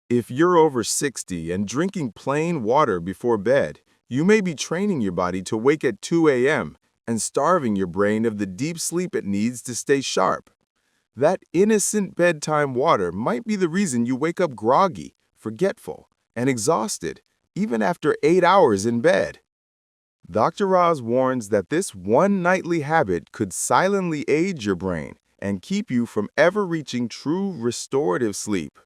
If you're over 60 and drinking plain water before bed, you may be training your body to wake at 2 a.m. and starving your brain of the deep sleep it needs to stay sharp. That innocent bedtime water might be the reason you wake up groggy, forgetful, and exhausted, even after 8 hours in bed. Dr. Oz warns that this one nightly habit could silently age your brain and keep you from ever reaching true restorative sleep.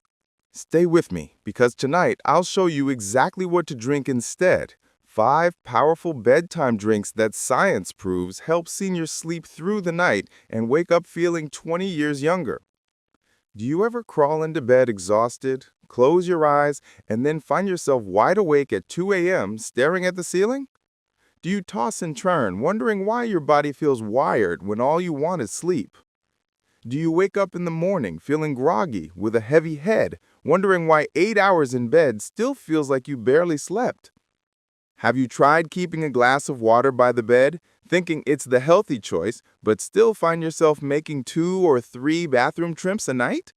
Stay with me, because tonight I'll show you exactly what to drink instead. 5 powerful bedtime drinks that science proves help seniors sleep through the night and wake up feeling 20 years younger. Do you ever crawl into bed exhausted, close your eyes, and then find yourself wide awake at 2 a.m. staring at the ceiling? Do you toss and turn, wondering why your body feels wired when all you want is sleep? Do you wake up in the morning feeling groggy with a heavy head, wondering why 8 hours in bed still feels like you barely slept? Have you tried keeping a glass of water by the bed, thinking it's the healthy choice, but still find yourself making 2 or 3 bathroom trips a night?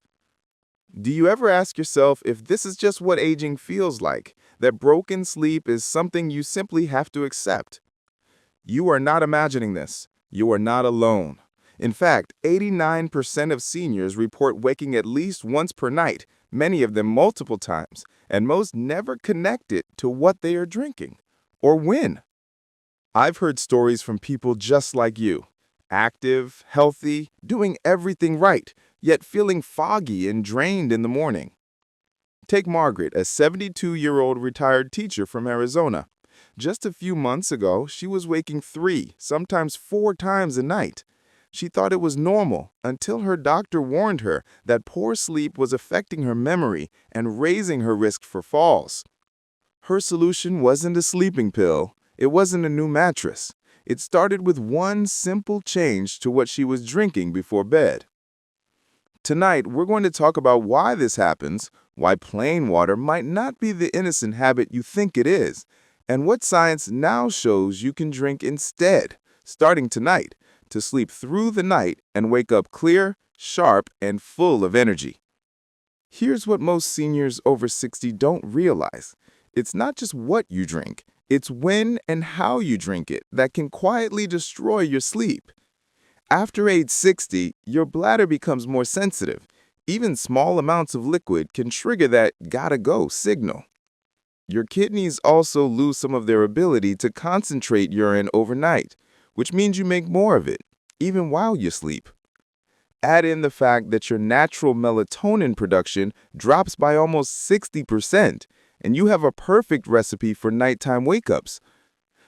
Do you ever ask yourself if this is just what aging feels like, that broken sleep is something you simply have to accept? You are not imagining this. You are not alone. In fact, 89% of seniors report waking at least once per night, many of them multiple times, and most never connect it to what they are drinking or when. I've heard stories from people just like you, active, healthy, doing everything right, yet feeling foggy and drained in the morning. Take Margaret, a 72-year-old retired teacher from Arizona. Just a few months ago, she was waking 3, sometimes 4 times a night. She thought it was normal until her doctor warned her that poor sleep was affecting her memory and raising her risk for falls. Her solution wasn't a sleeping pill. It wasn't a new mattress. It started with one simple change to what she was drinking before bed. Tonight, we're going to talk about why this happens, why plain water might not be the innocent habit you think it is, and what science now shows you can drink instead, starting tonight, to sleep through the night and wake up clear, sharp, and full of energy. Here's what most seniors over 60 don't realize. It's not just what you drink, it's when and how you drink it that can quietly destroy your sleep. After age 60, your bladder becomes more sensitive. Even small amounts of liquid can trigger that gotta go signal. Your kidneys also lose some of their ability to concentrate urine overnight, which means you make more of it, even while you sleep. Add in the fact that your natural melatonin production drops by almost 60%, and you have a perfect recipe for nighttime wake-ups.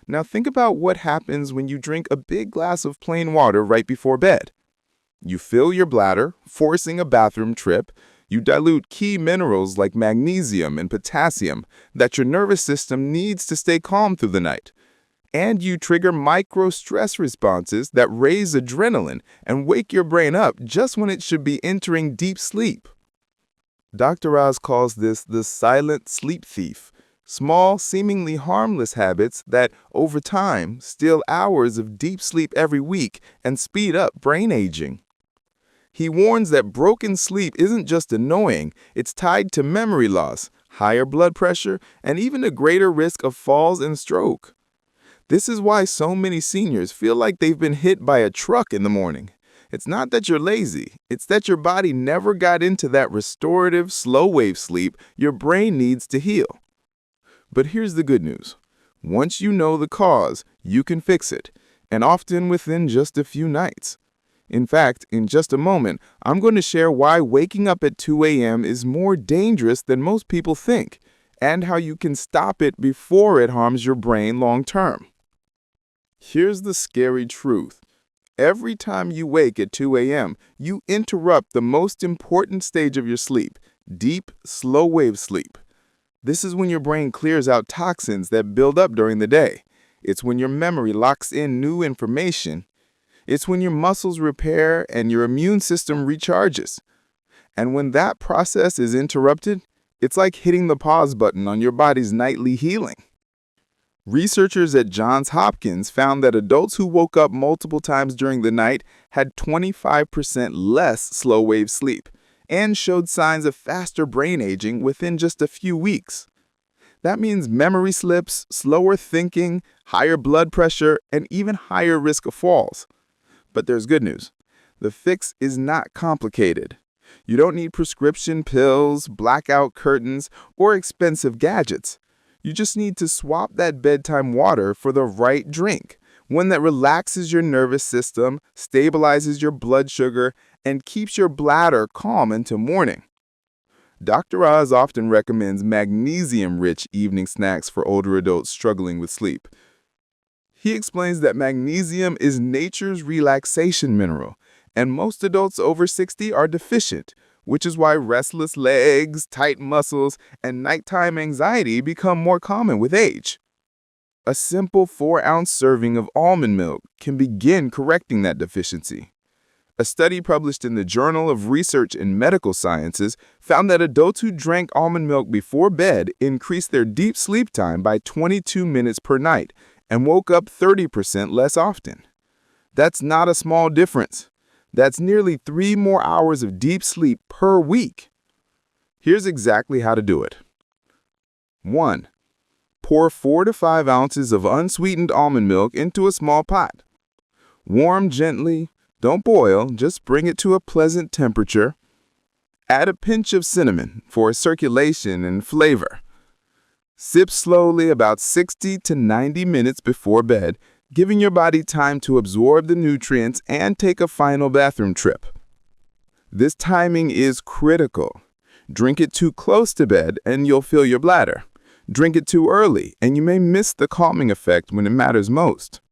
Now think about what happens when you drink a big glass of plain water right before bed. You fill your bladder, forcing a bathroom trip. You dilute key minerals like magnesium and potassium that your nervous system needs to stay calm through the night. And you trigger micro-stress responses that raise adrenaline and wake your brain up just when it should be entering deep sleep. Dr. Oz calls this the silent sleep thief. Small, seemingly harmless habits that, over time, steal hours of deep sleep every week and speed up brain aging. He warns that broken sleep isn't just annoying, it's tied to memory loss, higher blood pressure, and even a greater risk of falls and stroke. This is why so many seniors feel like they've been hit by a truck in the morning. It's not that you're lazy, it's that your body never got into that restorative, slow-wave sleep your brain needs to heal. But here's the good news. Once you know the cause, you can fix it, and often within just a few nights. In fact, in just a moment, I'm going to share why waking up at 2 a.m. is more dangerous than most people think, and how you can stop it before it harms your brain long term. Here's the scary truth. Every time you wake at 2 a.m., you interrupt the most important stage of your sleep, deep, slow-wave sleep. This is when your brain clears out toxins that build up during the day. It's when your memory locks in new information. It's when your muscles repair and your immune system recharges. And when that process is interrupted, it's like hitting the pause button on your body's nightly healing. Researchers at Johns Hopkins found that adults who woke up multiple times during the night had 25% less slow-wave sleep, and showed signs of faster brain aging within just a few weeks. That means memory slips, slower thinking, higher blood pressure, and even higher risk of falls. But there's good news. The fix is not complicated. You don't need prescription pills, blackout curtains, or expensive gadgets. You just need to swap that bedtime water for the right drink, one that relaxes your nervous system, stabilizes your blood sugar, and keeps your bladder calm into morning. Dr. Oz often recommends magnesium-rich evening snacks for older adults struggling with sleep. He explains that magnesium is nature's relaxation mineral, and most adults over 60 are deficient, which is why restless legs, tight muscles, and nighttime anxiety become more common with age. A simple 4-ounce serving of almond milk can begin correcting that deficiency. A study published in the Journal of Research in Medical Sciences found that adults who drank almond milk before bed increased their deep sleep time by 22 minutes per night and woke up 30% less often. That's not a small difference. That's nearly 3 more hours of deep sleep per week. Here's exactly how to do it. 1. Pour 4 to 5 ounces of unsweetened almond milk into a small pot. Warm gently. Don't boil, just bring it to a pleasant temperature. Add a pinch of cinnamon for circulation and flavor. Sip slowly about 60 to 90 minutes before bed, giving your body time to absorb the nutrients and take a final bathroom trip. This timing is critical. Drink it too close to bed and you'll fill your bladder. Drink it too early and you may miss the calming effect when it matters most.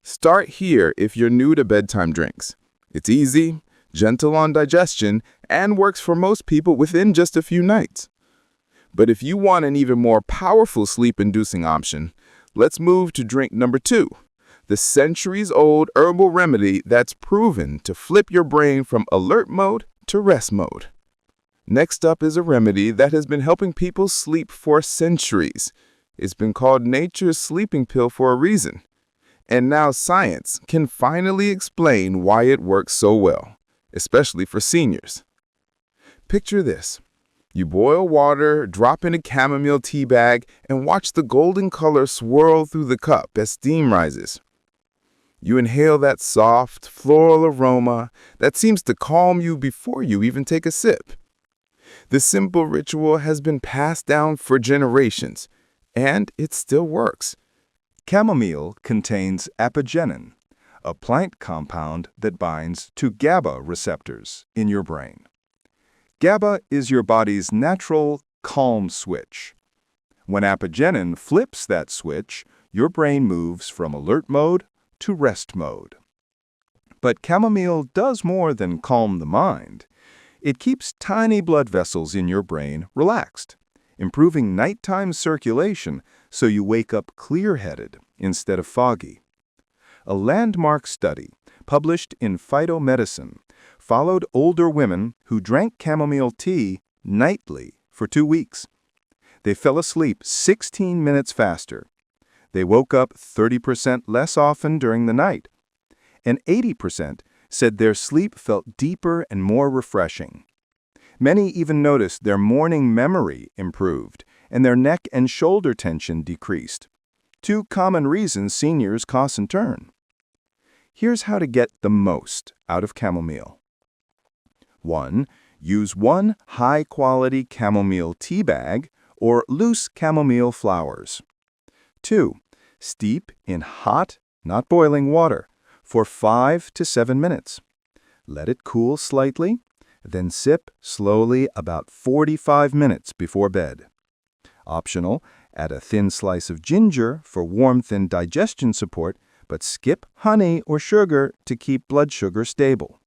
Start here if you're new to bedtime drinks. It's easy, gentle on digestion, and works for most people within just a few nights. But if you want an even more powerful sleep-inducing option, let's move to drink number 2, the centuries-old herbal remedy that's proven to flip your brain from alert mode to rest mode. Next up is a remedy that has been helping people sleep for centuries. It's been called nature's sleeping pill for a reason. And now science can finally explain why it works so well, especially for seniors. Picture this. You boil water, drop in a chamomile tea bag, and watch the golden color swirl through the cup as steam rises. You inhale that soft, floral aroma that seems to calm you before you even take a sip. The simple ritual has been passed down for generations, and it still works. Chamomile contains apigenin, a plant compound that binds to GABA receptors in your brain. GABA is your body's natural calm switch. When apigenin flips that switch, your brain moves from alert mode to rest mode. But chamomile does more than calm the mind. It keeps tiny blood vessels in your brain relaxed, improving nighttime circulation so you wake up clear-headed instead of foggy. A landmark study published in Phytomedicine followed older women who drank chamomile tea nightly for 2 weeks. They fell asleep 16 minutes faster. They woke up 30% less often during the night. And 80% said their sleep felt deeper and more refreshing. Many even noticed their morning memory improved and their neck and shoulder tension decreased. 2 common reasons seniors toss and turn. Here's how to get the most out of chamomile. 1. Use 1 high-quality chamomile tea bag or loose chamomile flowers. 2. Steep in hot, not boiling water for 5 to 7 minutes. Let it cool slightly, then sip slowly about 45 minutes before bed. Optional, add a thin slice of ginger for warmth and digestion support, but skip honey or sugar to keep blood sugar stable.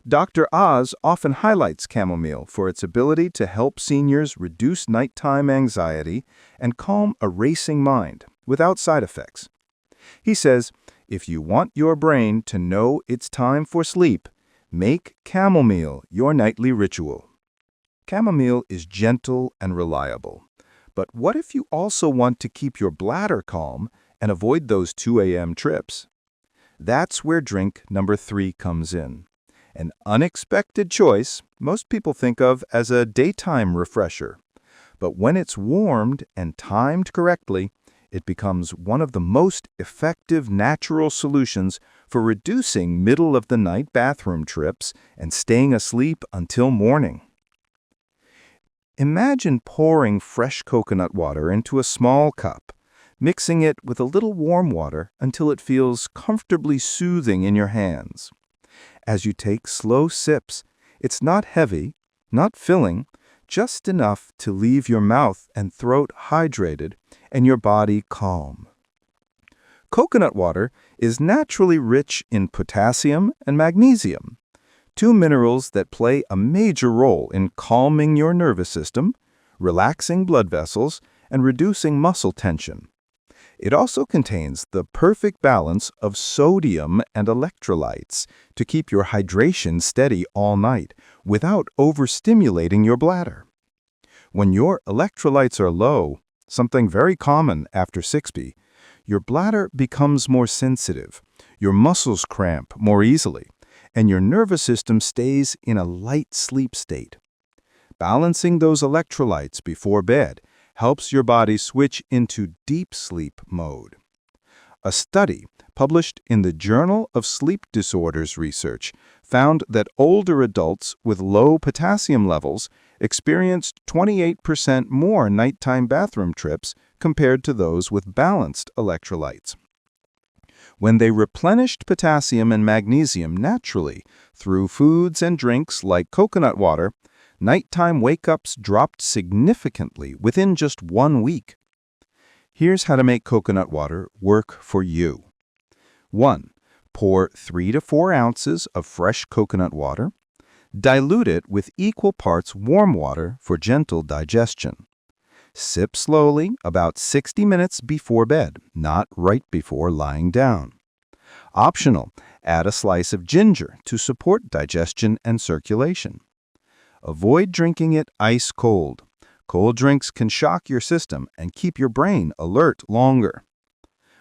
Dr. Oz often highlights chamomile for its ability to help seniors reduce nighttime anxiety and calm a racing mind without side effects. He says, if you want your brain to know it's time for sleep, make chamomile your nightly ritual. Chamomile is gentle and reliable. But what if you also want to keep your bladder calm and avoid those 2 a.m. trips? That's where drink number 3 comes in. An unexpected choice most people think of as a daytime refresher. But when it's warmed and timed correctly, it becomes one of the most effective natural solutions for reducing middle-of-the-night bathroom trips and staying asleep until morning. Imagine pouring fresh coconut water into a small cup, mixing it with a little warm water until it feels comfortably soothing in your hands. As you take slow sips, it's not heavy, not filling, just enough to leave your mouth and throat hydrated and your body calm. Coconut water is naturally rich in potassium and magnesium, two minerals that play a major role in calming your nervous system, relaxing blood vessels, and reducing muscle tension. It also contains the perfect balance of sodium and electrolytes to keep your hydration steady all night without overstimulating your bladder. When your electrolytes are low, something very common after 6p, your bladder becomes more sensitive, your muscles cramp more easily, and your nervous system stays in a light sleep state. Balancing those electrolytes before bed helps your body switch into deep sleep mode. A study published in the Journal of Sleep Disorders Research found that older adults with low potassium levels experienced 28% more nighttime bathroom trips compared to those with balanced electrolytes. When they replenished potassium and magnesium naturally through foods and drinks like coconut water, nighttime wake-ups dropped significantly within just 1 week. Here's how to make coconut water work for you. 1. Pour 3 to 4 ounces of fresh coconut water. Dilute it with equal parts warm water for gentle digestion. Sip slowly about 60 minutes before bed, not right before lying down. Optional, add a slice of ginger to support digestion and circulation. Avoid drinking it ice cold. Cold drinks can shock your system and keep your brain alert longer.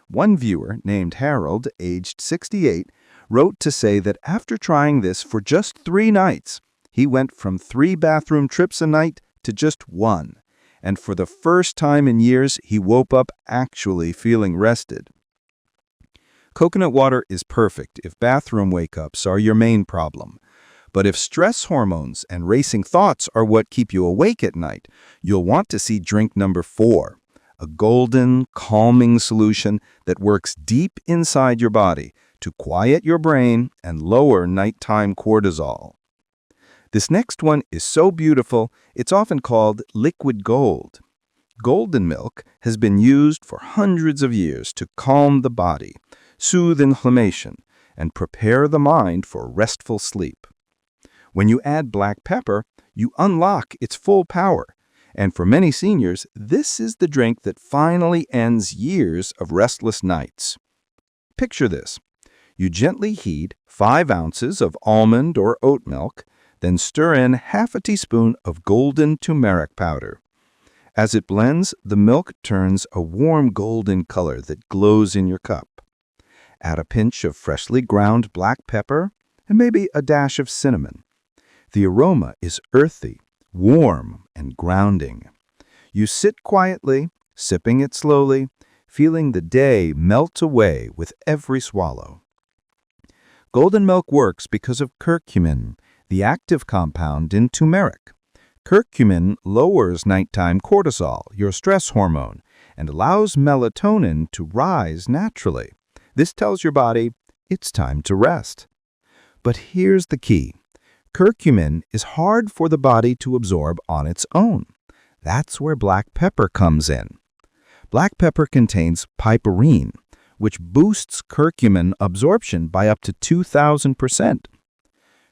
One viewer named Harold, aged 68, wrote to say that after trying this for just 3 nights, he went from 3 bathroom trips a night to just 1. And for the first time in years, he woke up actually feeling rested. Coconut water is perfect if bathroom wake-ups are your main problem. But if stress hormones and racing thoughts are what keep you awake at night, you'll want to see drink number 4, a golden, calming solution that works deep inside your body to quiet your brain and lower nighttime cortisol. This next one is so beautiful, it's often called liquid gold. Golden milk has been used for hundreds of years to calm the body, soothe inflammation, and prepare the mind for restful sleep. When you add black pepper, you unlock its full power. And for many seniors, this is the drink that finally ends years of restless nights. Picture this. You gently heat 5 ounces of almond or oat milk, then stir in half a teaspoon of golden turmeric powder. As it blends, the milk turns a warm golden color that glows in your cup. Add a pinch of freshly ground black pepper and maybe a dash of cinnamon. The aroma is earthy, warm, and grounding. You sit quietly, sipping it slowly, feeling the day melt away with every swallow. Golden milk works because of curcumin, the active compound in turmeric. Curcumin lowers nighttime cortisol, your stress hormone, and allows melatonin to rise naturally. This tells your body it's time to rest. But here's the key. Curcumin is hard for the body to absorb on its own. That's where black pepper comes in. Black pepper contains piperine, which boosts curcumin absorption by up to 2,000%.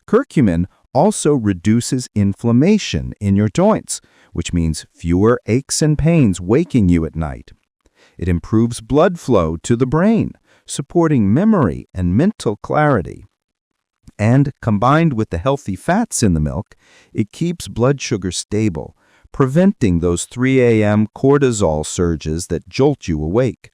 Curcumin also reduces inflammation in your joints, which means fewer aches and pains waking you at night. It improves blood flow to the brain, supporting memory and mental clarity. And combined with the healthy fats in the milk, it keeps blood sugar stable, preventing those 3 a.m. cortisol surges that jolt you awake.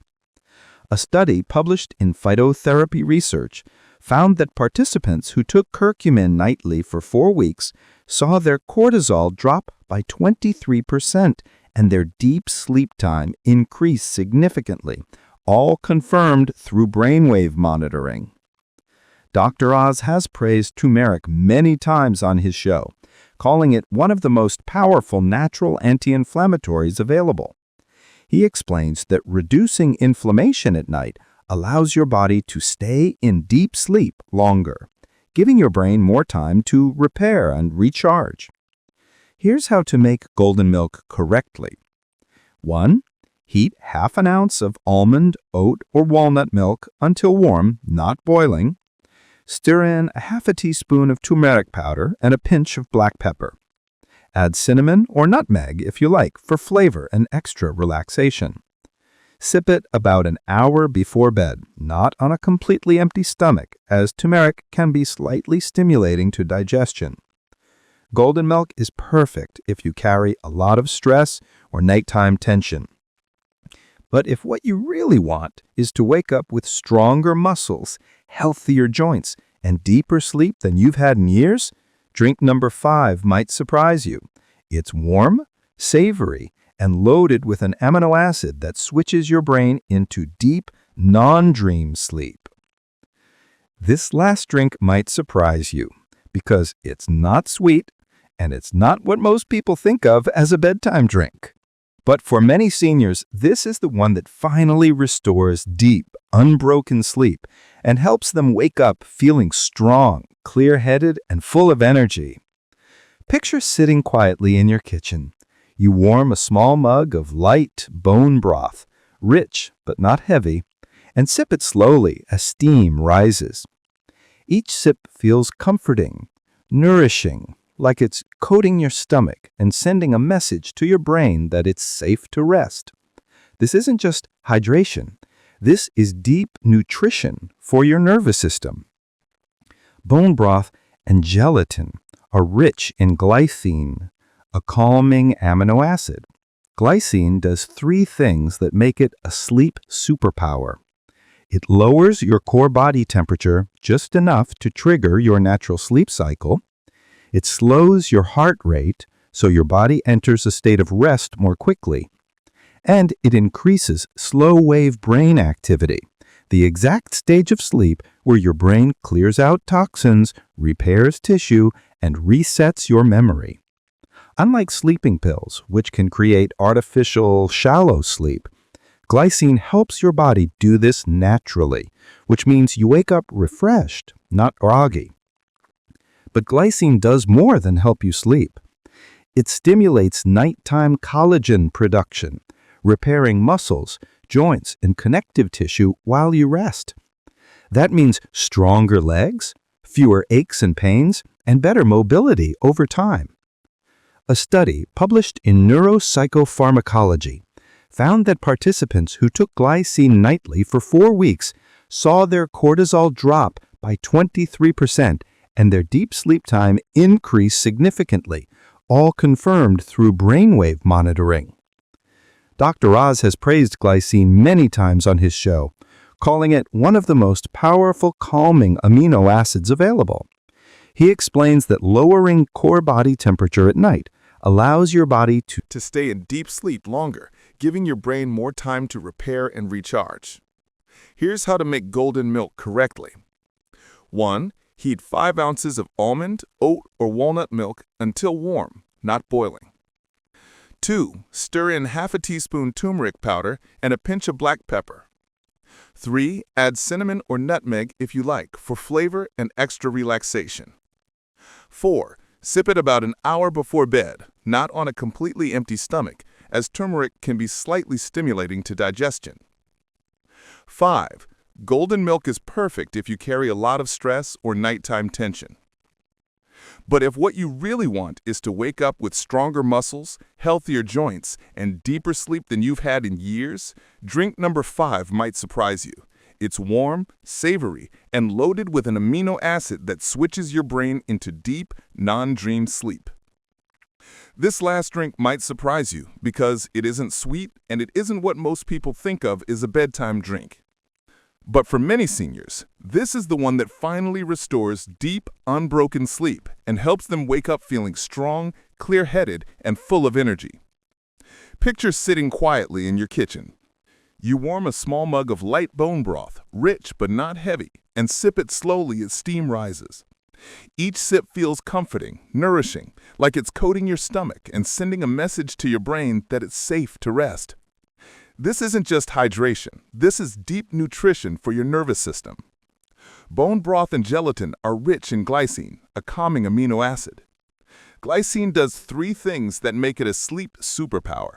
A study published in Phytotherapy Research found that participants who took curcumin nightly for 4 weeks saw their cortisol drop by 23% and their deep sleep time increase significantly, all confirmed through brainwave monitoring. Dr. Oz has praised turmeric many times on his show, calling it one of the most powerful natural anti-inflammatories available. He explains that reducing inflammation at night allows your body to stay in deep sleep longer, giving your brain more time to repair and recharge. Here's how to make golden milk correctly. 1. Heat half an ounce of almond, oat, or walnut milk until warm, not boiling. Stir in a half a teaspoon of turmeric powder and a pinch of black pepper. Add cinnamon or nutmeg if you like for flavor and extra relaxation. Sip it about an hour before bed, not on a completely empty stomach, as turmeric can be slightly stimulating to digestion. Golden milk is perfect if you carry a lot of stress or nighttime tension. But if what you really want is to wake up with stronger muscles, healthier joints, and deeper sleep than you've had in years, drink number 5 might surprise you. It's warm, savory, and loaded with an amino acid that switches your brain into deep, non-dream sleep. This last drink might surprise you because it's not sweet and it's not what most people think of as a bedtime drink. But for many seniors, this is the one that finally restores deep, unbroken sleep and helps them wake up feeling strong, clear-headed, and full of energy. Picture sitting quietly in your kitchen. You warm a small mug of light bone broth, rich but not heavy, and sip it slowly as steam rises. Each sip feels comforting, nourishing, like it's coating your stomach and sending a message to your brain that it's safe to rest. This isn't just hydration. This is deep nutrition for your nervous system. Bone broth and gelatin are rich in glycine, a calming amino acid. Glycine does 3 things that make it a sleep superpower. It lowers your core body temperature just enough to trigger your natural sleep cycle. It slows your heart rate so your body enters a state of rest more quickly. And it increases slow-wave brain activity, the exact stage of sleep where your brain clears out toxins, repairs tissue, and resets your memory. Unlike sleeping pills, which can create artificial, shallow sleep, glycine helps your body do this naturally, which means you wake up refreshed, not groggy. But glycine does more than help you sleep. It stimulates nighttime collagen production, repairing muscles, joints, and connective tissue while you rest. That means stronger legs, fewer aches and pains, and better mobility over time. A study published in Neuropsychopharmacology found that participants who took glycine nightly for 4 weeks saw their cortisol drop by 23% and their deep sleep time increase significantly, all confirmed through brainwave monitoring. Dr. Oz has praised glycine many times on his show, calling it one of the most powerful calming amino acids available. He explains that lowering core body temperature at night allows your body to stay in deep sleep longer, giving your brain more time to repair and recharge. Here's how to make golden milk correctly. 1. Heat 5 ounces of almond, oat, or walnut milk until warm, not boiling. 2. Stir in half a teaspoon turmeric powder and a pinch of black pepper. 3. Add cinnamon or nutmeg if you like for flavor and extra relaxation. 4. Sip it about an hour before bed, not on a completely empty stomach, as turmeric can be slightly stimulating to digestion. 5. Golden milk is perfect if you carry a lot of stress or nighttime tension. But if what you really want is to wake up with stronger muscles, healthier joints, and deeper sleep than you've had in years, drink number 5 might surprise you. It's warm, savory, and loaded with an amino acid that switches your brain into deep, non-dream sleep. This last drink might surprise you because it isn't sweet and it isn't what most people think of as a bedtime drink. But for many seniors, this is the one that finally restores deep, unbroken sleep and helps them wake up feeling strong, clear-headed, and full of energy. Picture sitting quietly in your kitchen. You warm a small mug of light bone broth, rich but not heavy, and sip it slowly as steam rises. Each sip feels comforting, nourishing, like it's coating your stomach and sending a message to your brain that it's safe to rest. This isn't just hydration, this is deep nutrition for your nervous system. Bone broth and gelatin are rich in glycine, a calming amino acid. Glycine does 3 things that make it a sleep superpower.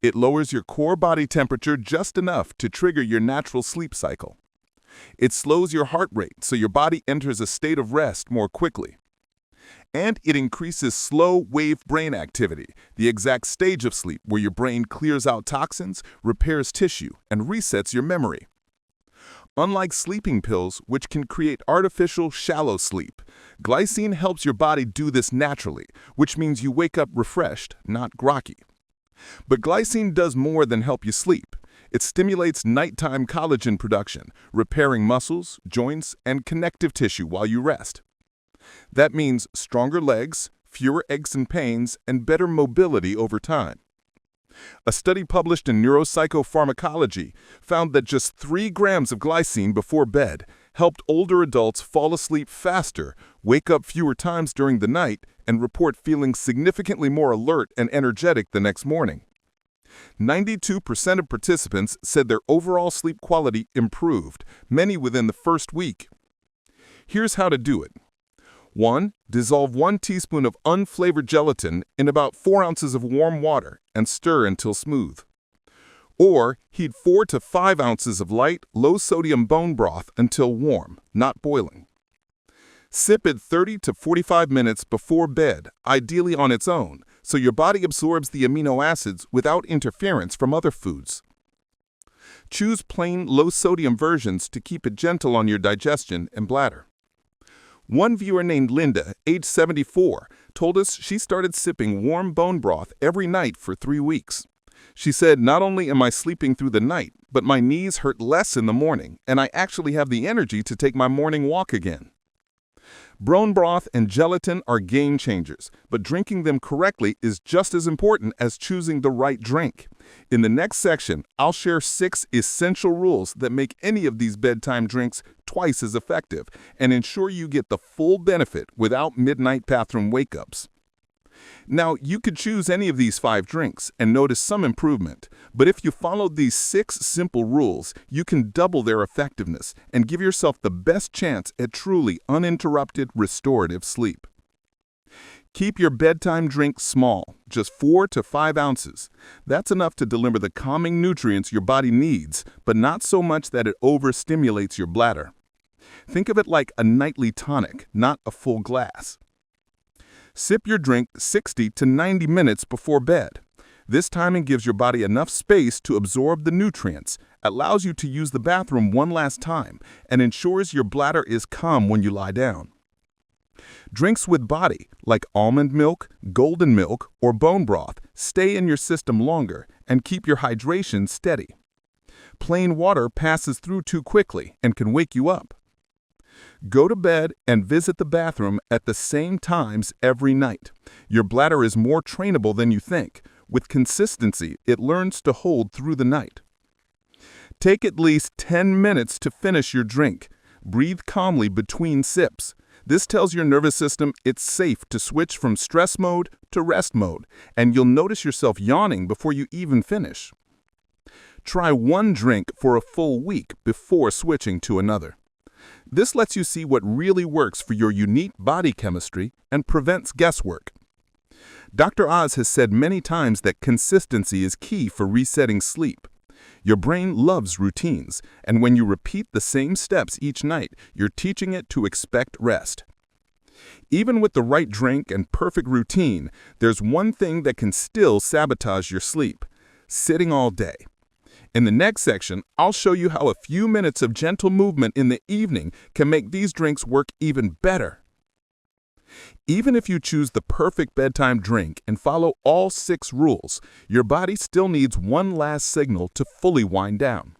It lowers your core body temperature just enough to trigger your natural sleep cycle. It slows your heart rate so your body enters a state of rest more quickly. And it increases slow-wave brain activity, the exact stage of sleep where your brain clears out toxins, repairs tissue, and resets your memory. Unlike sleeping pills, which can create artificial, shallow sleep, glycine helps your body do this naturally, which means you wake up refreshed, not groggy. But glycine does more than help you sleep. It stimulates nighttime collagen production, repairing muscles, joints, and connective tissue while you rest. That means stronger legs, fewer aches and pains, and better mobility over time. A study published in Neuropsychopharmacology found that just 3 grams of glycine before bed helped older adults fall asleep faster, wake up fewer times during the night, and report feeling significantly more alert and energetic the next morning. 92% of participants said their overall sleep quality improved, many within the first week. Here's how to do it. 1. Dissolve 1 teaspoon of unflavored gelatin in about 4 ounces of warm water and stir until smooth. Or heat 4 to 5 ounces of light, low-sodium bone broth until warm, not boiling. Sip it 30 to 45 minutes before bed, ideally on its own, so your body absorbs the amino acids without interference from other foods. Choose plain, low-sodium versions to keep it gentle on your digestion and bladder. One viewer named Linda, age 74, told us she started sipping warm bone broth every night for 3 weeks. She said, "Not only am I sleeping through the night, but my knees hurt less in the morning, and I actually have the energy to take my morning walk again." Bone broth and gelatin are game changers, but drinking them correctly is just as important as choosing the right drink. In the next section, I'll share 6 essential rules that make any of these bedtime drinks twice as effective and ensure you get the full benefit without midnight bathroom wake-ups. Now, you could choose any of these 5 drinks and notice some improvement, but if you followed these 6 simple rules, you can double their effectiveness and give yourself the best chance at truly uninterrupted restorative sleep. Keep your bedtime drink small, just 4 to 5 ounces. That's enough to deliver the calming nutrients your body needs, but not so much that it overstimulates your bladder. Think of it like a nightly tonic, not a full glass. Sip your drink 60 to 90 minutes before bed. This timing gives your body enough space to absorb the nutrients, allows you to use the bathroom one last time, and ensures your bladder is calm when you lie down. Drinks with body, like almond milk, golden milk, or bone broth, stay in your system longer and keep your hydration steady. Plain water passes through too quickly and can wake you up. Go to bed and visit the bathroom at the same times every night. Your bladder is more trainable than you think. With consistency, it learns to hold through the night. Take at least 10 minutes to finish your drink. Breathe calmly between sips. This tells your nervous system it's safe to switch from stress mode to rest mode, and you'll notice yourself yawning before you even finish. Try 1 drink for a full week before switching to another. This lets you see what really works for your unique body chemistry and prevents guesswork. Dr. Oz has said many times that consistency is key for resetting sleep. Your brain loves routines, and when you repeat the same steps each night, you're teaching it to expect rest. Even with the right drink and perfect routine, there's one thing that can still sabotage your sleep: sitting all day. In the next section, I'll show you how a few minutes of gentle movement in the evening can make these drinks work even better. Even if you choose the perfect bedtime drink and follow all 6 rules, your body still needs one last signal to fully wind down.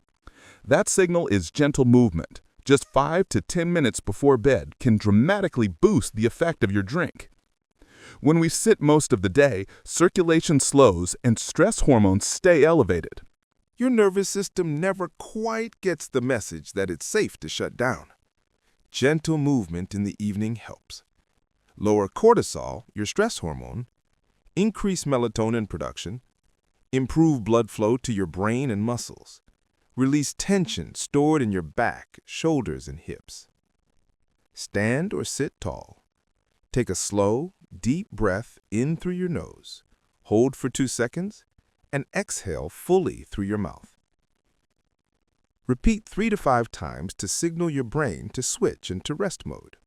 That signal is gentle movement. Just 5 to 10 minutes before bed can dramatically boost the effect of your drink. When we sit most of the day, circulation slows and stress hormones stay elevated. Your nervous system never quite gets the message that it's safe to shut down. Gentle movement in the evening helps. Lower cortisol, your stress hormone, increase melatonin production, improve blood flow to your brain and muscles, release tension stored in your back, shoulders, and hips. Stand or sit tall. Take a slow, deep breath in through your nose, hold for 2 seconds, and exhale fully through your mouth. Repeat 3 to 5 times to signal your brain to switch into rest mode.